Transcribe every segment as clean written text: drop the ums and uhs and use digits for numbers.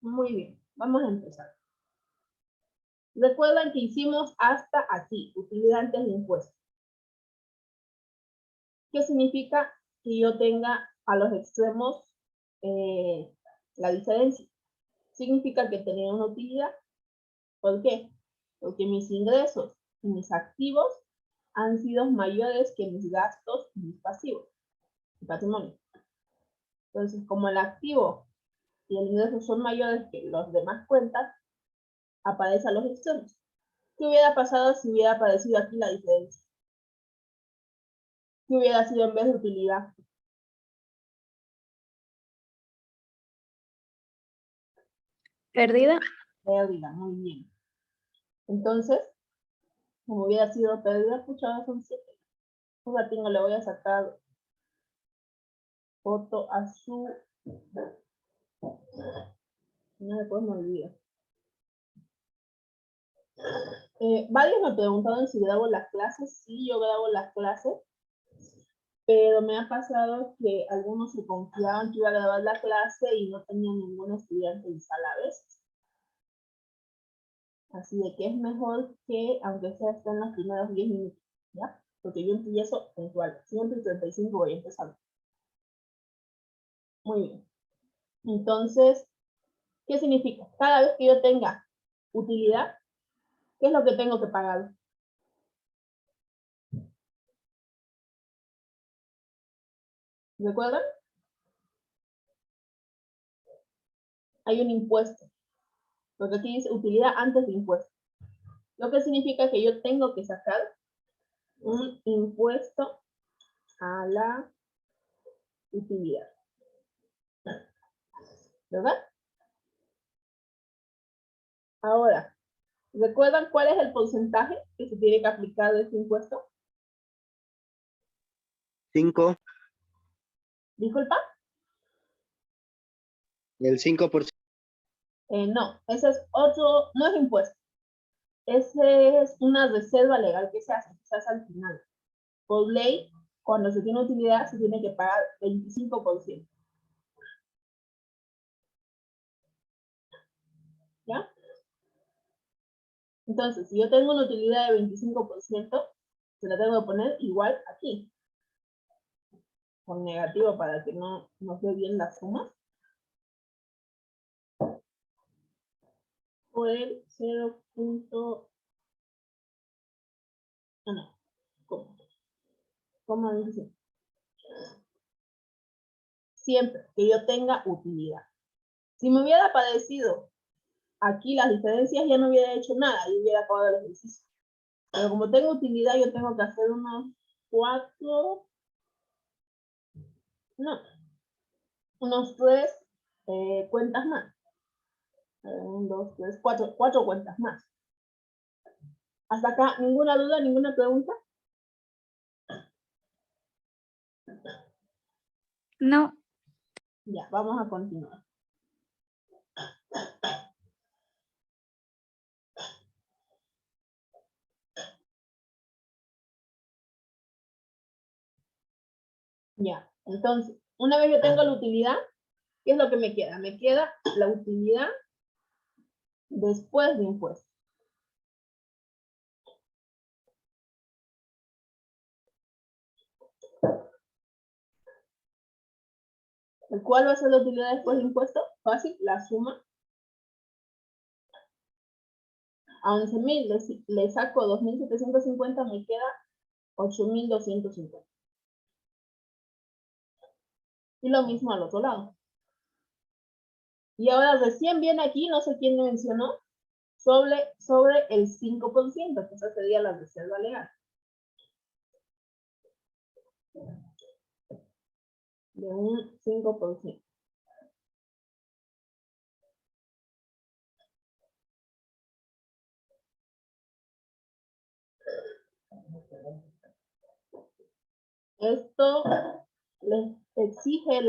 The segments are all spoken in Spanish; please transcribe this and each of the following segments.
Muy bien, vamos a empezar. Recuerdan que hicimos hasta aquí, utilidad antes de impuestos. ¿Qué significa que yo tenga a los extremos la diferencia? Significa que tenía una utilidad. ¿Por qué? Porque mis ingresos y mis activos han sido mayores que mis gastos y mis pasivos, mi patrimonio. Entonces, como el activo y el ingreso son mayores que los demás cuentas, aparece a los extremos. ¿Qué hubiera pasado si hubiera aparecido aquí la diferencia? ¿Qué hubiera sido en vez de utilidad? Pérdida. Pérdida, muy bien. Entonces, como hubiera sido pérdida, pucha, ahora son 7. Un ratito le voy a sacar foto a su... No me puedo olvidar. Varios me preguntaron si grabo las clases. Sí, yo grabo las clases. Pero me ha pasado que algunos se confiaban que iba a grabar la clase y no tenía ningún estudiante en sala a veces. Así de que es mejor que, aunque sea, estén los primeros 10 minutos, ¿ya? Porque yo empiezo puntual. Siempre 35 voy a empezar. Muy bien. Entonces, ¿qué significa? Cada vez que yo tenga utilidad, ¿qué es lo que tengo que pagar? ¿Recuerdan? Hay un impuesto. Porque aquí dice utilidad antes de impuesto. Lo que significa que yo tengo que sacar un impuesto a la utilidad. ¿Verdad? Ahora, ¿recuerdan cuál es el porcentaje que se tiene que aplicar de este impuesto? 5. ¿Disculpa? El 5%. No, ese es otro, no es impuesto. Ese es una reserva legal que se hace al final. Por ley, cuando se tiene utilidad, se tiene que pagar 25%. ¿Ya? Entonces, si yo tengo una utilidad de 25%, se la tengo que poner igual aquí. Con negativo para que no nos dé bien la suma. Por el 0. No, ¿cómo dice? Siempre que yo tenga utilidad. Si me hubiera aparecido aquí las diferencias, ya no hubiera hecho nada y hubiera acabado el ejercicio. Pero como tengo utilidad, yo tengo que hacer unos 3 cuentas más. 1, 2, 3, 4 cuentas más. Hasta acá, ¿ninguna duda, ninguna pregunta? No. Ya, vamos a continuar. Ya, entonces, una vez yo tengo la utilidad, ¿qué es lo que me queda? Me queda la utilidad después de impuestos. ¿Cuál va a ser la utilidad después de impuestos? Fácil, la suma. A 11.000 le saco 2.750, me queda 8.250. Y lo mismo al otro lado. Y ahora recién viene aquí, no sé quién me mencionó, sobre el 5%, que esa sería la reserva legal. De un 5%. Esto les exige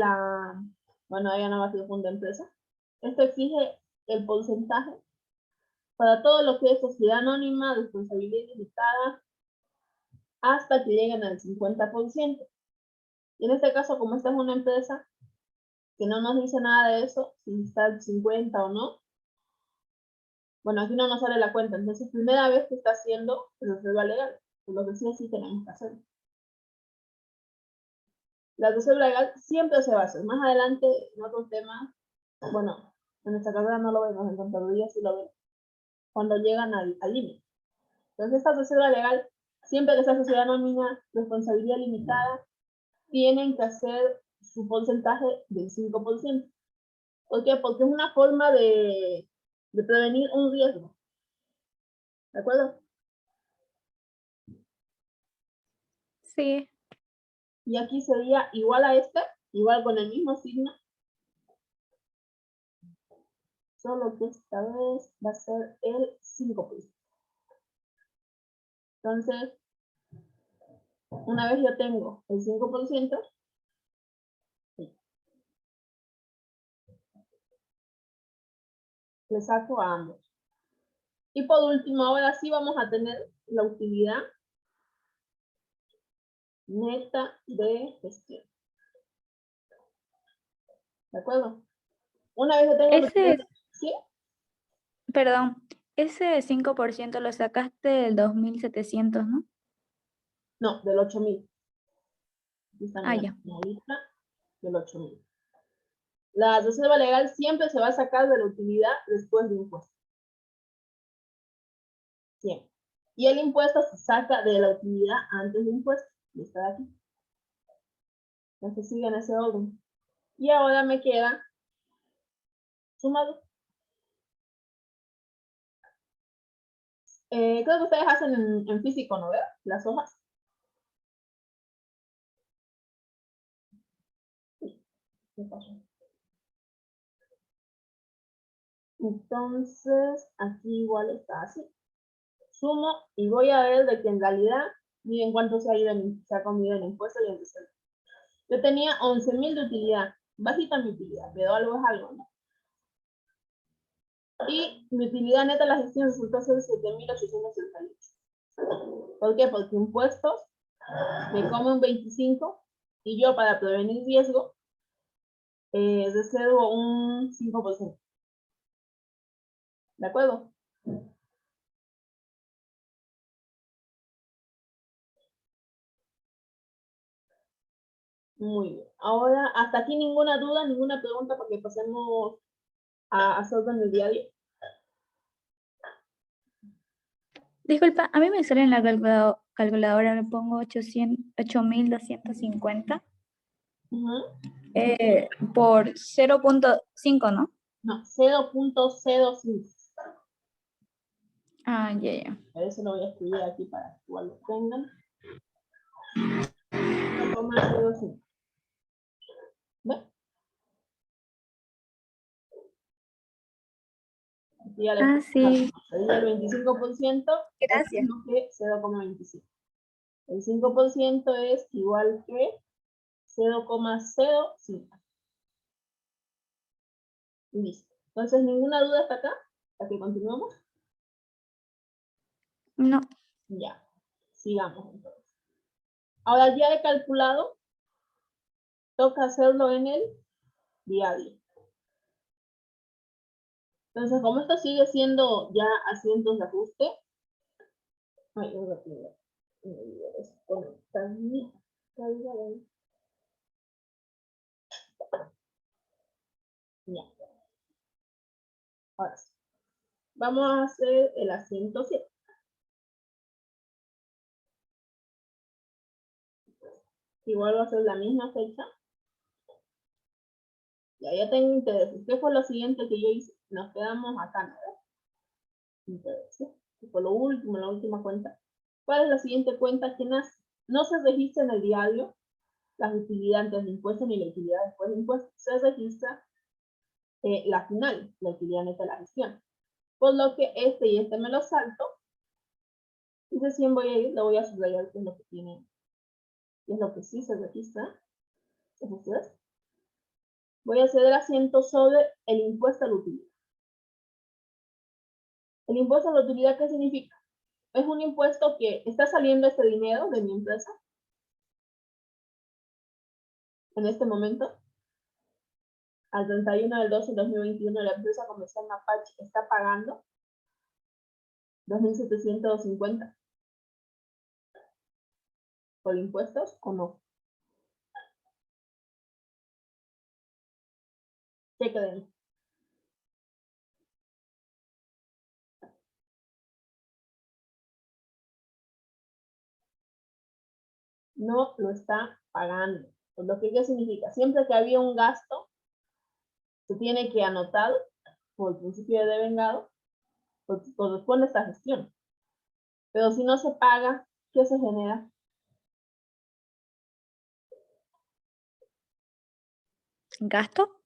bueno, ella no va a ser fondo de empresa. Esto exige el porcentaje para todo lo que es sociedad anónima, responsabilidad limitada, hasta que lleguen al 50%. Y en este caso, como esta es una empresa, que no nos dice nada de eso, si está el 50 o no. Bueno, aquí no nos sale la cuenta, entonces primera vez que está haciendo reserva legal, pues lo que sí tenemos que hacer. La reserva legal siempre se va a hacer. Más adelante, en otros temas, bueno, en nuestra carrera no lo vemos, en contaduría sí lo vemos, cuando llegan al límite. Entonces, esta reserva legal, siempre que sea sociedad anónima, responsabilidad limitada, tienen que hacer su porcentaje del 5%. ¿Por qué? Porque es una forma de prevenir un riesgo. ¿De acuerdo? Sí. Y aquí sería igual a este, igual con el mismo signo, solo que esta vez va a ser el 5%. Entonces, una vez yo tengo el 5%, le saco a ambos. Y por último, ahora sí vamos a tener la utilidad neta de gestión. ¿De acuerdo? Una vez que tengo la utilidad, ¿sí? Perdón, ese 5% lo sacaste del 2.700, ¿no? No, del 8.000. Aquí está Ah, ya. la lista del 8.000. La reserva legal siempre se va a sacar de la utilidad después de impuesto. Siempre. Y el impuesto se saca de la utilidad antes de impuesto. Y está de aquí. Entonces sigue en ese orden. Y ahora me queda sumado. Creo que ustedes hacen en físico, ¿no? ¿Verdad? Las hojas. ¿Qué pasó? Entonces, aquí igual está así. Sumo y voy a ver de que en realidad, miren cuánto se ha comido en impuesto y en reserva. Yo tenía 11.000 de utilidad, bajita mi utilidad, pero algo es algo, ¿no? Y mi utilidad neta de la gestión resultó ser 7.868. ¿Por qué? Porque impuestos me come un 25 y yo para prevenir riesgo reservo un 5%. ¿De acuerdo? Muy bien. Ahora, hasta aquí ninguna duda, ninguna pregunta, porque pasemos a hacerlo en el día a día. Disculpa, a mí me sale en la calculadora, me pongo 8.250 por 0.5, ¿no? No, 0.05. Ah, ya. A ver si lo voy a escribir aquí para que igual lo tengan. 0.05. ¿Ve? Aquí ya le Sí. sería el 25%, Gracias. es lo que 0.25. El 5% es igual que 0.05. Listo. Entonces, ¿ninguna duda hasta acá? ¿Hasta que continuemos? No. Ya. Sigamos entonces. Ahora ya he calculado, toca hacerlo en el día a día. Entonces, como esto sigue siendo ya asientos de ajuste, ay, un ratito, desconectar mi calculadora. Ya. Ahora sí. Vamos a hacer el asiento 7. Igual va a ser la misma fecha. Ya tengo intereses. ¿Qué fue lo siguiente que yo hice? Nos quedamos acá, ¿no? Intereses. ¿Qué fue lo último, la última cuenta? ¿Cuál es la siguiente cuenta que nace? No se registra en el diario la utilidad antes de impuestos ni la utilidad después de impuestos. Se registra la final, la utilidad neta de la gestión. Por lo que este y este me lo salto. Y recién voy a ir, lo voy a subrayar qué es lo que tiene, qué es lo que sí se registra. ¿Ustedes? Voy a hacer el asiento sobre el impuesto a la utilidad. El impuesto a la utilidad, ¿qué significa? Es un impuesto que está saliendo este dinero de mi empresa en este momento. al 31 del 12 de 2021 la empresa comercial Mapache está pagando 2.750 por impuestos o no. ¿Qué creen? No lo está pagando. Pues lo que ¿qué significa? Siempre que había un gasto, se tiene que anotar por el principio de devengado, pues corresponde a esta gestión. Pero si no se paga, ¿qué se genera? ¿Gasto?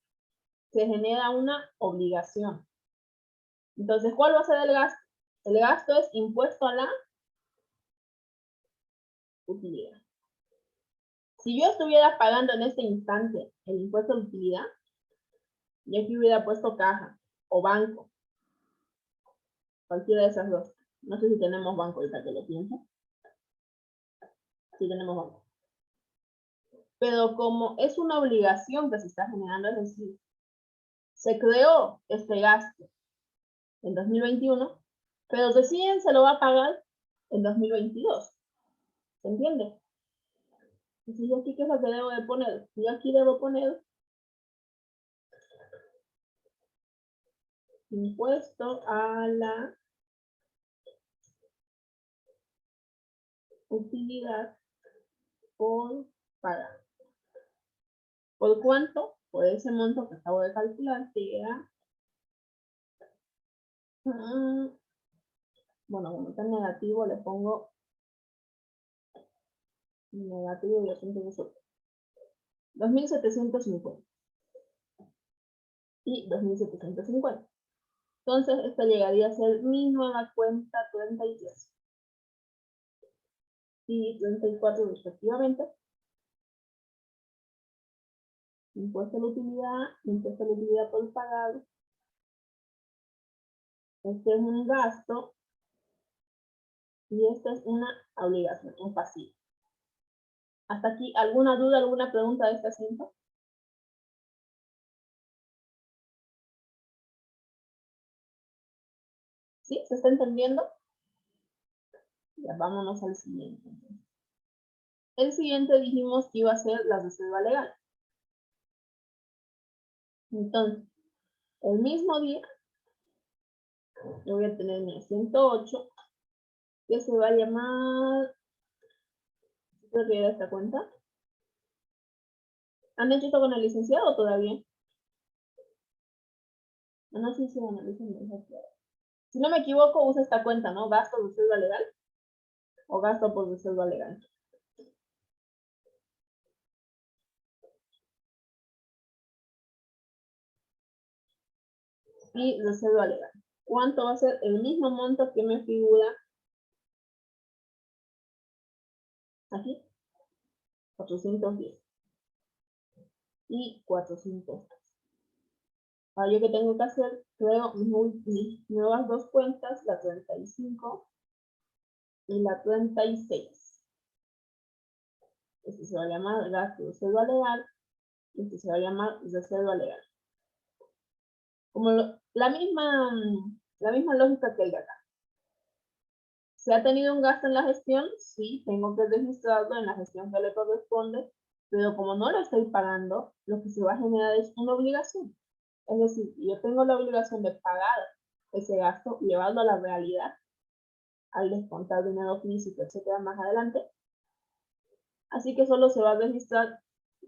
Se genera una obligación. Entonces, ¿cuál va a ser el gasto? El gasto es impuesto a la utilidad. Si yo estuviera pagando en este instante el impuesto de utilidad, yo aquí hubiera puesto caja o banco, cualquiera de esas dos. No sé si tenemos banco ahorita que lo pienso. Sí tenemos banco. Pero como es una obligación que se está generando, es decir, se creó este gasto en 2021, pero recién se lo va a pagar en 2022. ¿Se entiende? Entonces, aquí, ¿qué es lo que debo de poner? Yo aquí debo poner impuesto a la utilidad por pagar. ¿Por cuánto? Por ese monto que acabo de calcular, que era, bueno, como está negativo, le pongo negativo y asunto de eso. 2.750 y 2.750. Entonces, esta llegaría a ser mi nueva cuenta 33 y 34 respectivamente. Impuesto a la utilidad por pagar. Este es un gasto y esta es una obligación, un pasivo. ¿Hasta aquí alguna duda, alguna pregunta de este asunto? ¿Sí? ¿Se está entendiendo? Ya, vámonos al siguiente. El siguiente dijimos que iba a ser la reserva legal. Entonces, el mismo día, yo voy a tener mi 108, que se va a llamar, ¿creo que era esta cuenta? ¿Han hecho esto con el licenciado o todavía? No sé si analizan. Si no me equivoco, usa esta cuenta, ¿no? Gasto de reserva legal o gasto por reserva legal. Y reserva legal. ¿Cuánto va a ser el mismo monto que me figura aquí? 410 y 400. Ahora yo que tengo que hacer, creo mis nuevas dos cuentas, la 35 y la 36. Este se va a llamar gasto de reserva legal y este se va a llamar reserva legal. Como la misma lógica que el de acá. ¿Se ha tenido un gasto en la gestión? Sí, tengo que registrarlo en la gestión que le corresponde, pero como no lo estoy pagando, lo que se va a generar es una obligación. Es decir, yo tengo la obligación de pagar ese gasto, llevarlo a la realidad, al descontar dinero físico, etcétera, más adelante. Así que solo se va a registrar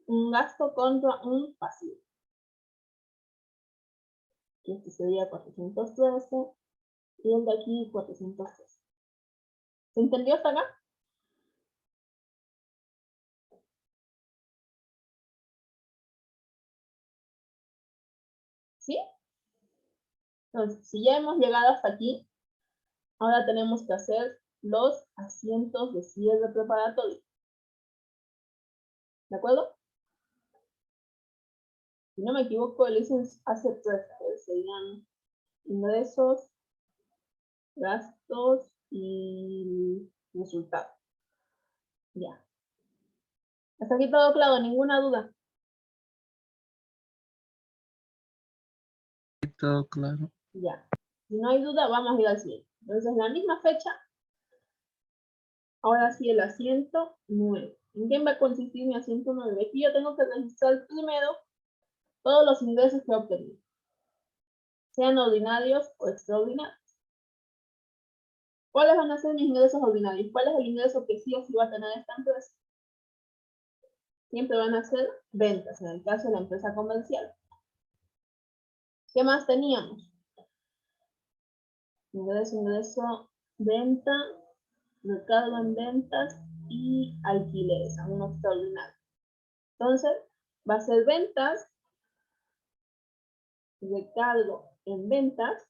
un gasto contra un pasivo. Y este sería 413 y el de aquí 413. ¿Se entendió hasta acá? ¿Sí? Entonces, si ya hemos llegado hasta aquí, ahora tenemos que hacer los asientos de cierre preparatorio. ¿De acuerdo? Si no me equivoco, el license hace tres, serían ingresos, gastos y resultados. Ya. Hasta aquí todo claro, ninguna duda. Todo claro. Ya. Si no hay duda, vamos a ir al siguiente. Entonces, la misma fecha. Ahora sí, el asiento 9. ¿En qué va a consistir mi asiento 9? Aquí yo tengo que registrar primero todos los ingresos que he obtenido, sean ordinarios o extraordinarios. ¿Cuáles van a ser mis ingresos ordinarios? ¿Cuál es el ingreso que sí o sí va a tener esta empresa? Siempre van a ser ventas, en el caso de la empresa comercial. ¿Qué más teníamos? Ingreso, venta, recargo en ventas y alquileres, a uno extraordinario. Entonces, va a ser ventas, recargo en ventas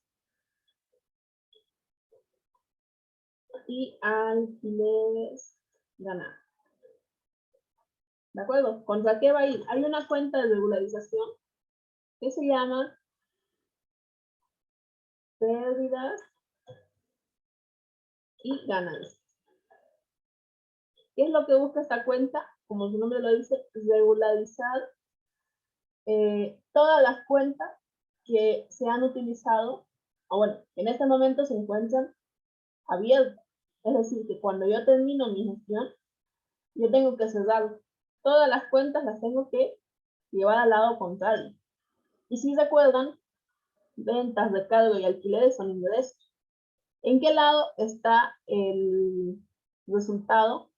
y alquileres ganados. ¿De acuerdo? ¿Contra qué va a ir? Hay una cuenta de regularización que se llama pérdidas y ganancias. ¿Qué es lo que busca esta cuenta? Como su nombre lo dice, regularizar todas las cuentas que se han utilizado, o bueno, en este momento se encuentran abiertas. Es decir, que cuando yo termino mi gestión, yo tengo que cerrar todas las cuentas, las tengo que llevar al lado contrario. Y si recuerdan, ventas, recargo y alquileres son ingresos. ¿En qué lado está el resultado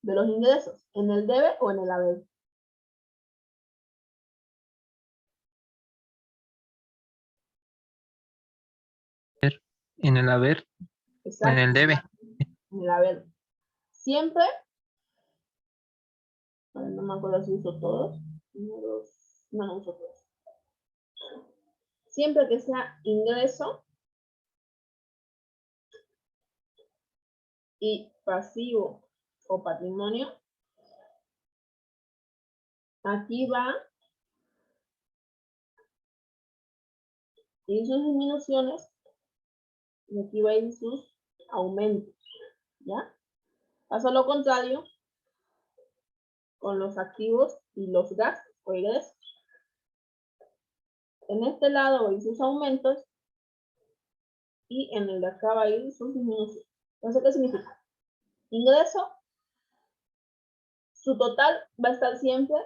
de los ingresos? ¿En el debe o en el haber? En el haber, Exacto. en el debe. En el haber. Siempre, no me acuerdo si uso todos. No uso todos. Siempre que sea ingreso y pasivo o patrimonio, aquí va ir sus disminuciones y aquí va a ir sus aumentos, ¿ya? Pasa lo contrario con los activos y los gastos o ingresos. En este lado va a ir sus aumentos y en el de acá va a ir sus disminuciones. Entonces, ¿qué significa? Ingreso, su total va a estar siempre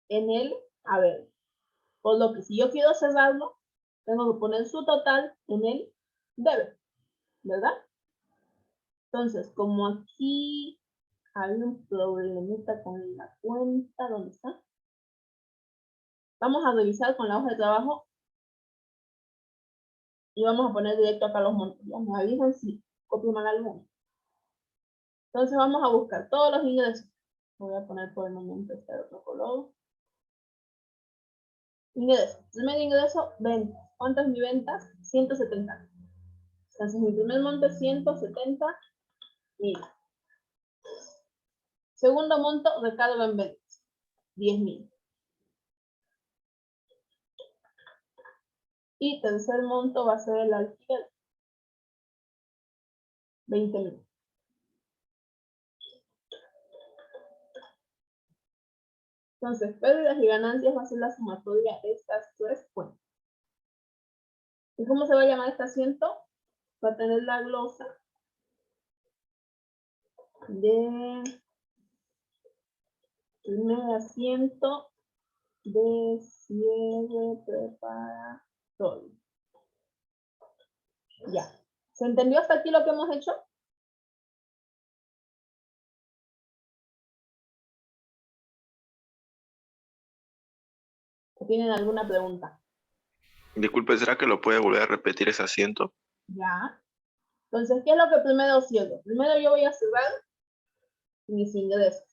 en el haber. Por lo que si yo quiero cerrarlo, tengo que poner su total en el debe, ¿verdad? Entonces, como aquí hay un problemita con la cuenta, ¿dónde está? Vamos a revisar con la hoja de trabajo y vamos a poner directo acá los montos. Ya me avisan si copio mal alguno. Entonces vamos a buscar todos los ingresos. Voy a poner por el momento este otro color. Ingreso. Primer ingreso, ventas. ¿Cuánto es mi ventas? 170. Entonces mi primer monto es 170.000. Segundo monto, recargo en ventas. 10.000. Y tercer monto va a ser el alquiler. 20.000. Entonces, pérdidas y ganancias va a ser la sumatoria de estas tres cuentas. ¿Y cómo se va a llamar este asiento? Va a tener la glosa de primer asiento de cierre preparatorio. Ya. ¿Se entendió hasta aquí lo que hemos hecho? ¿O tienen alguna pregunta? Disculpe, ¿será que lo puede volver a repetir ese asiento? Ya. Entonces, ¿qué es lo que primero cierro? Primero yo voy a cerrar mis ingresos.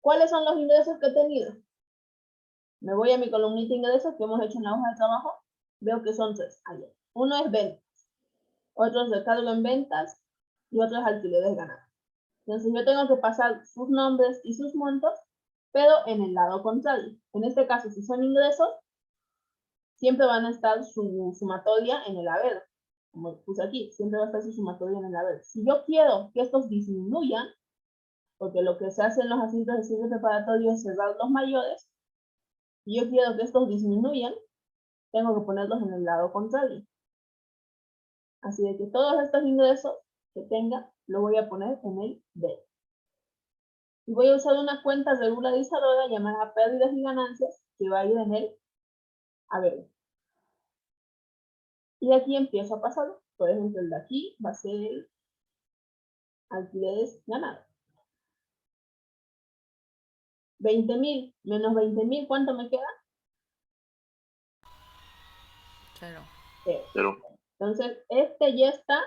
¿Cuáles son los ingresos que he tenido? Me voy a mi columnita ingresos que hemos hecho en la hoja de trabajo. Veo que son tres. Ayer. Uno es ventas, otro es recargo en ventas y otro es alquileres ganados. Entonces yo tengo que pasar sus nombres y sus montos, pero en el lado contrario. En este caso, si son ingresos, siempre van a estar su sumatoria en el haber. Como puse aquí, siempre va a estar su sumatoria en el haber. Si yo quiero que estos disminuyan, porque lo que se hace en los asientos de cierre preparatorio es cerrar los mayores, y yo quiero que estos disminuyan, tengo que ponerlos en el lado contrario. Así de que todos estos ingresos que tenga, lo voy a poner en el débito. Y voy a usar una cuenta regularizadora llamada pérdidas y ganancias, que va a ir en el haber. Y aquí empiezo a pasarlo. Por ejemplo, el de aquí va a ser el alquileres ganados. 20.000 menos 20.000, ¿cuánto me queda? 0. Pero Entonces, este ya está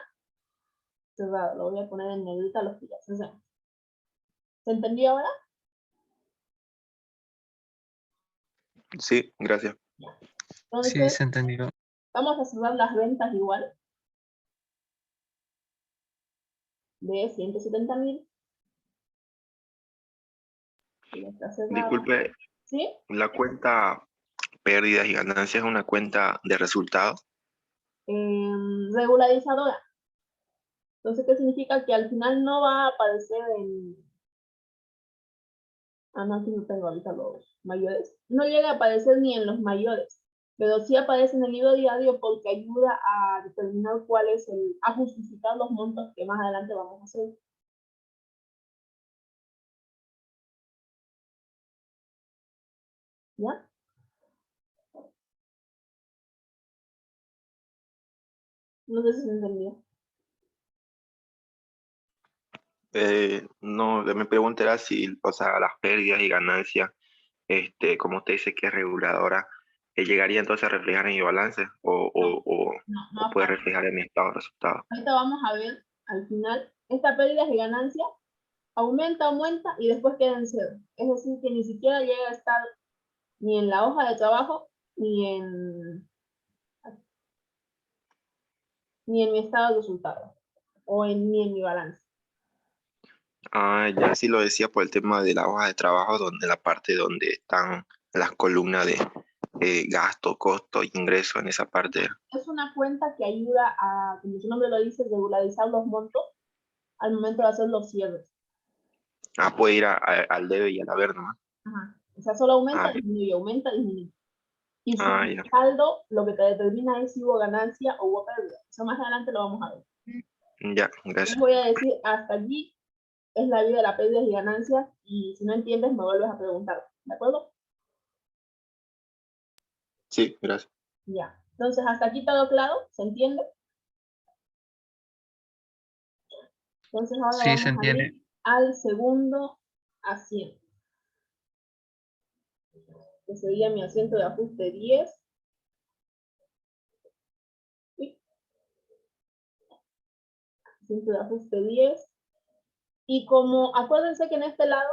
cerrado. Lo voy a poner en negrita los que ya se cerraron. ¿Se entendió ahora? sí, gracias. Entonces, Sí, se entendió. vamos a cerrar las ventas igual. De 170.000. Ya está cerrado. Disculpe, ¿Sí? la cuenta pérdidas y ganancias es una cuenta de resultados. Regularizadora. Entonces, ¿qué significa? Que al final no va a aparecer en... Ah, no, aquí no tengo ahorita los mayores. No llega a aparecer ni en los mayores, pero sí aparece en el libro diario porque ayuda a determinar cuál es el... a justificar los montos que más adelante vamos a hacer. ¿Ya? No sé si se entendió. No, me pregunta era si, o sea, las pérdidas y ganancias, como usted dice que es reguladora, ¿llegaría entonces a reflejar en mi balance No o puede aparece. reflejar en mi estado de resultados? Ahorita vamos a ver al final esta pérdida y ganancia aumenta y después queda en cero. Es decir, que ni siquiera llega a estar ni en la hoja de trabajo ni en mi estado de resultados o ni en mi balance. Ah, ya sí lo decía por el tema de la hoja de trabajo, donde la parte donde están las columnas de gasto, costo, ingreso, en esa parte. Es una cuenta que ayuda a, como su nombre lo dice, regularizar los montos al momento de hacer los cierres. Ah, puede ir al debe y al haber nomás. Ajá. O sea, solo aumenta, Ah, disminuye, aumenta, disminuye. Y su ah, ya. saldo lo que te determina es si hubo ganancia o hubo pérdida. Eso más adelante lo vamos a ver. Ya, Les gracias. voy a decir, hasta allí es la vida de las pérdidas y ganancias, y si no entiendes me vuelves a preguntar, ¿de acuerdo? Sí, gracias. Ya. Entonces, hasta aquí todo claro, ¿se entiende? Entonces ahora Sí, se vamos a entiende. ir al segundo asiento, que sería mi asiento de ajuste 10. ¿Sí? Asiento de ajuste 10. Y como, acuérdense que en este lado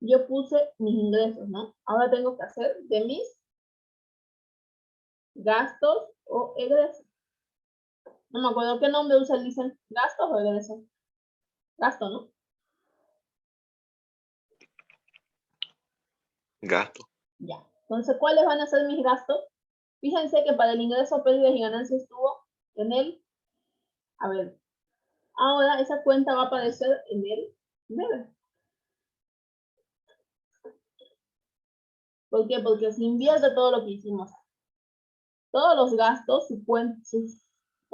yo puse mis ingresos, ¿no? Ahora tengo que hacer de mis gastos o egresos. No me acuerdo qué nombre usa el dicen, gastos o egresos. Gasto, ¿no? Gasto. Ya. Entonces, ¿cuáles van a ser mis gastos? Fíjense que para el ingreso, pérdidas y ganancias estuvo en el, a ver, ahora esa cuenta va a aparecer en el debe. ¿Por qué? Porque se invierte todo lo que hicimos. Todos los gastos, sus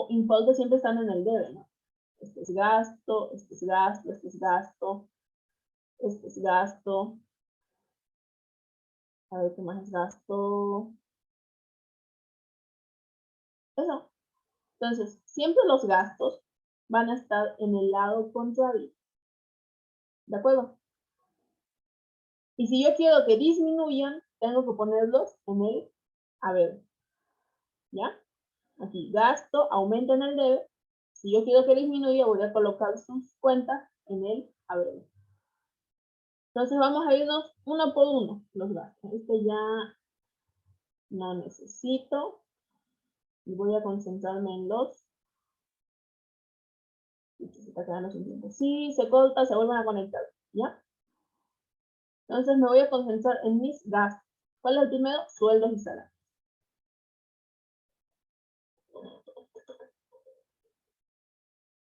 importes siempre están en el debe, ¿no? Este es gasto, este es gasto, este es gasto, este es gasto. A ver, ¿qué más es gasto? Eso. Entonces, siempre los gastos van a estar en el lado contrario. ¿De acuerdo? Y si yo quiero que disminuyan, tengo que ponerlos en el haber. ¿Ya? Aquí, gasto, aumenta en el debe. Si yo quiero que disminuya, voy a colocar sus cuentas en el haber. Entonces vamos a irnos uno por uno los gastos. Este ya no necesito. Y voy a concentrarme en los. Se está quedando sin tiempo. Sí, se corta, se vuelven a conectar. ¿Ya? Entonces me voy a concentrar en mis gastos. ¿Cuál es el primero? Sueldos y salarios.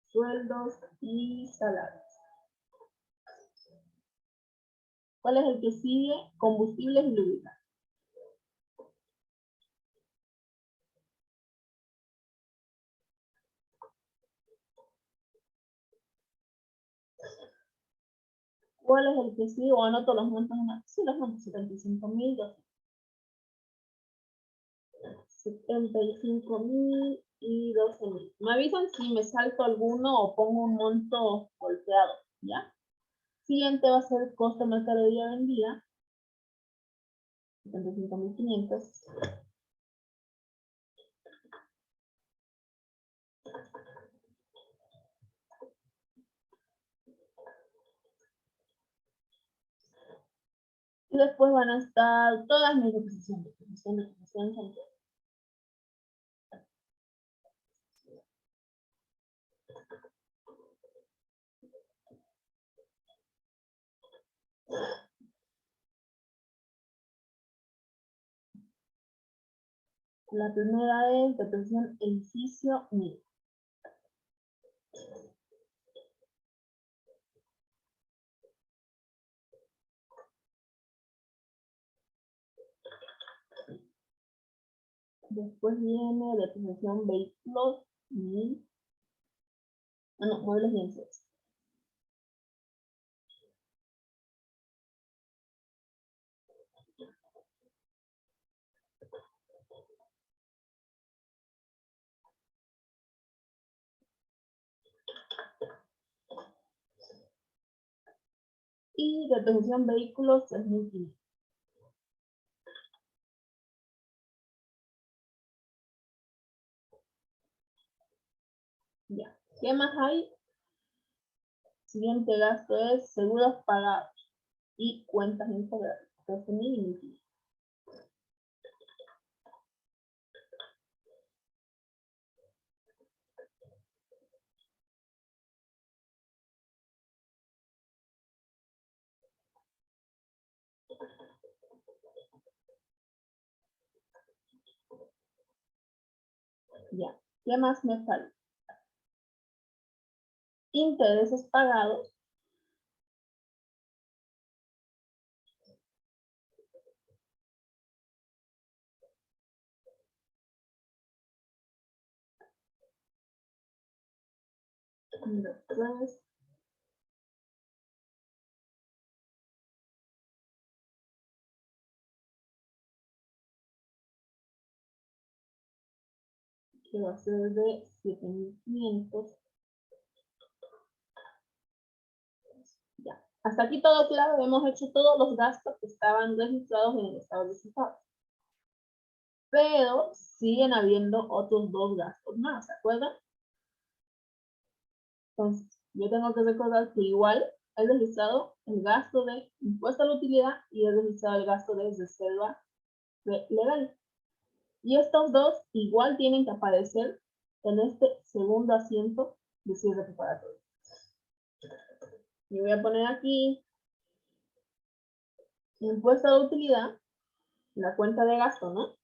Sueldos y salarios. ¿Cuál es el que sigue? Combustibles y lubricantes. ¿Cuál es el que sí? O anoto los montos. Sí, los montos, 75.200. 75.000 y 12.000. Me avisan si me salto alguno o pongo un monto volteado, ¿ya? Siguiente va a ser costo de mercadería vendida. 75.500. Y después van a estar todas mis deposiciones. Deposición. La primera es deposición edificio mío. Después viene deposición vehículos 1000. Ah, no, muebles y enseres. Y deposición vehículos 3.500. Ya. ¿Qué más hay? Siguiente gasto es seguros pagados y cuentas integrales. 13.000 y 1.500. Ya. ¿Qué más me falta? Intereses pagados. Después, que va a ser de 7.500. Ya. Hasta aquí todo claro. Hemos hecho todos los gastos que estaban registrados en el estado de resultados. Pero siguen habiendo otros dos gastos más, ¿se acuerdan? Entonces, yo tengo que recordar que igual he registrado el gasto de impuesto a la utilidad y he registrado el gasto de reserva legal. Y estos dos igual tienen que aparecer en este segundo asiento de cierre preparatorio. Y voy a poner aquí impuesto a la utilidad, la cuenta de gasto, ¿no?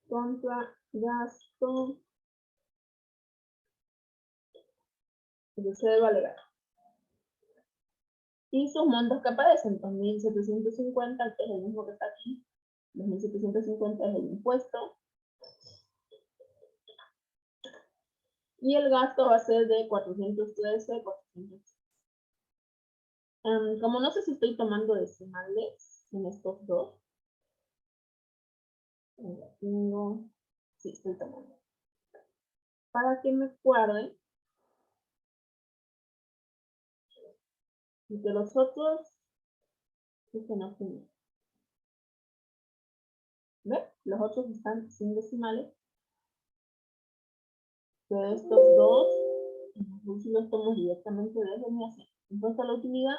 Contra gasto de reserva legal. Y sus montos que aparecen, 2.750, que es el mismo que está aquí. 2.750 es el impuesto. Y el gasto va a ser de 413, 413. Como no sé si estoy tomando decimales en estos dos. Sí, estoy tomando. Para que me cuadre. Y que los otros. No. ¿Ven? Los otros están sin decimales. De estos dos, si los tomo directamente desde mi asiento. Impuesto a la utilidad,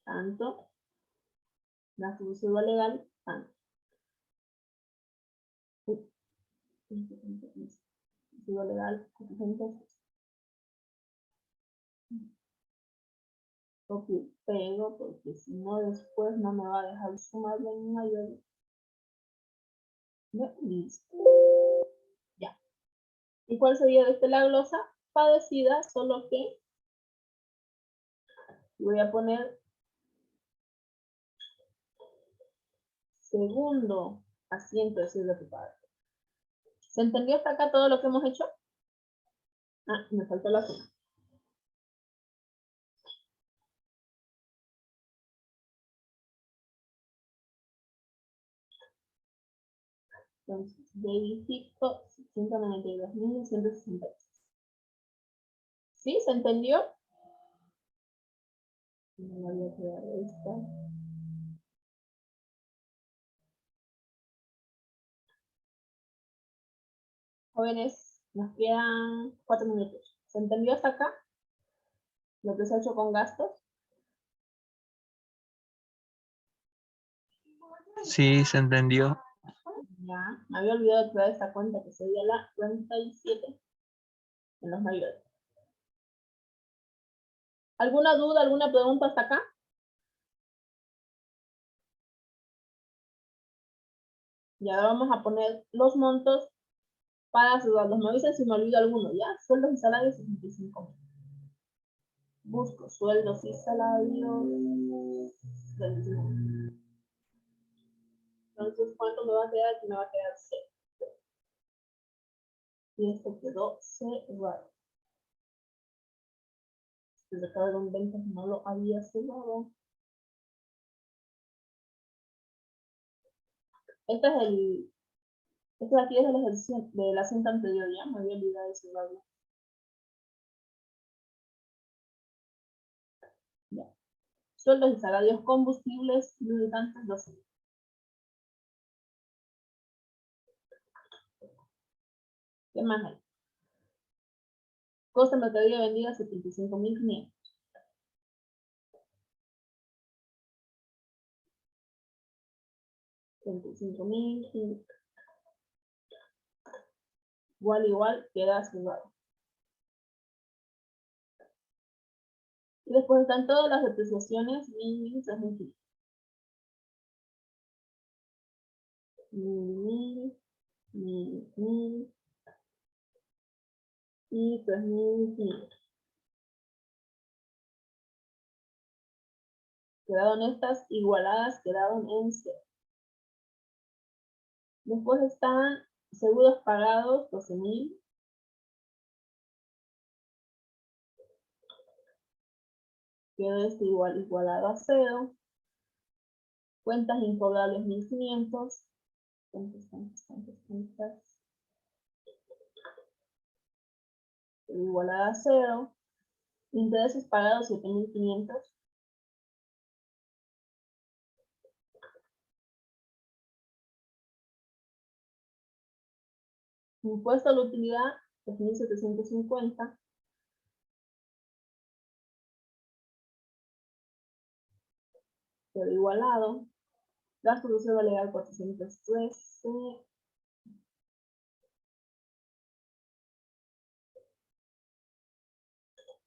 tanto. Gasto de reserva legal, tanto. Reserva legal, 400. Copio, pego, porque si no después no me va a dejar sumarle en mayor. Listo. Ya. ¿Y cuál sería de este la glosa? Padecida, solo que voy a poner segundo asiento de cierre preparatorio. ¿Se entendió hasta acá todo lo que hemos hecho? Ah, me faltó la suma. Entonces, verifico 192.166. ¿Sí? ¿Se entendió? No me voy a quedar esta. Jóvenes, nos quedan 4 minutos. ¿Se entendió hasta acá? Lo que se ha hecho con gastos. Sí, se entendió. Ya, me había olvidado de crear esta cuenta que sería la 37 en los mayores. ¿Alguna duda, alguna pregunta hasta acá? Y ahora vamos a poner los montos para ayudarlos. Me avisen si me olvido alguno, ¿ya? Sueldos y salarios 65.000. Busco sueldos y salarios del 19. Entonces, ¿cuánto me va a quedar? Me va a quedar 0. Y esto quedó cerrado. Se recargan ventas, no lo había cerrado. Esta es aquí es de la cinta anterior, ya me había olvidado de cerrarlo. Ya. Sueldos y salarios, combustibles, lubricantes, 12. ¿Qué más hay? Costa de mercadería vendida 75.500. Igual queda cerrado. Y después están todas las depreciaciones, 1.000, 3.500. 1.000, 1.000 y 3.500. Quedaron estas igualadas, quedaron en 0. Después están seguros pagados, 12.000. Quedó este igualado a 0. Cuentas incobrables, 1.500. Cuentas. Igualada a 0. Intereses pagados, 7.500. Impuesto a la utilidad, 2.750. Quedó igualado. Gasto de reserva legal, 413.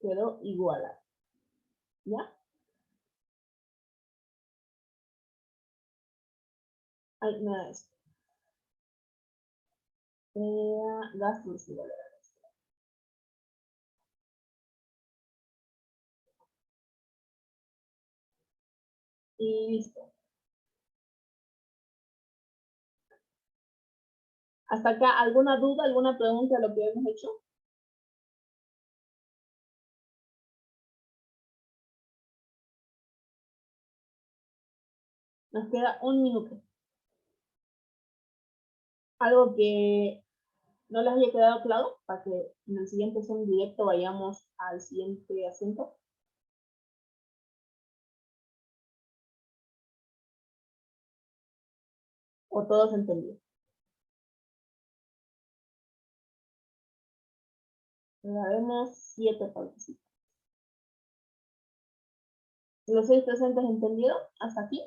Quedó igualado. ¿Ya? Ahí me da esto. Gasto de reserva legal. Y listo. Hasta acá, ¿alguna duda, alguna pregunta de lo que hemos hecho? Nos queda 1 minuto. Algo que no les haya quedado claro, para que en el siguiente Zoom directo vayamos al siguiente acento. ¿O todos entendieron? Vemos 7 participantes. ¿Los 6 presentes entendieron hasta aquí?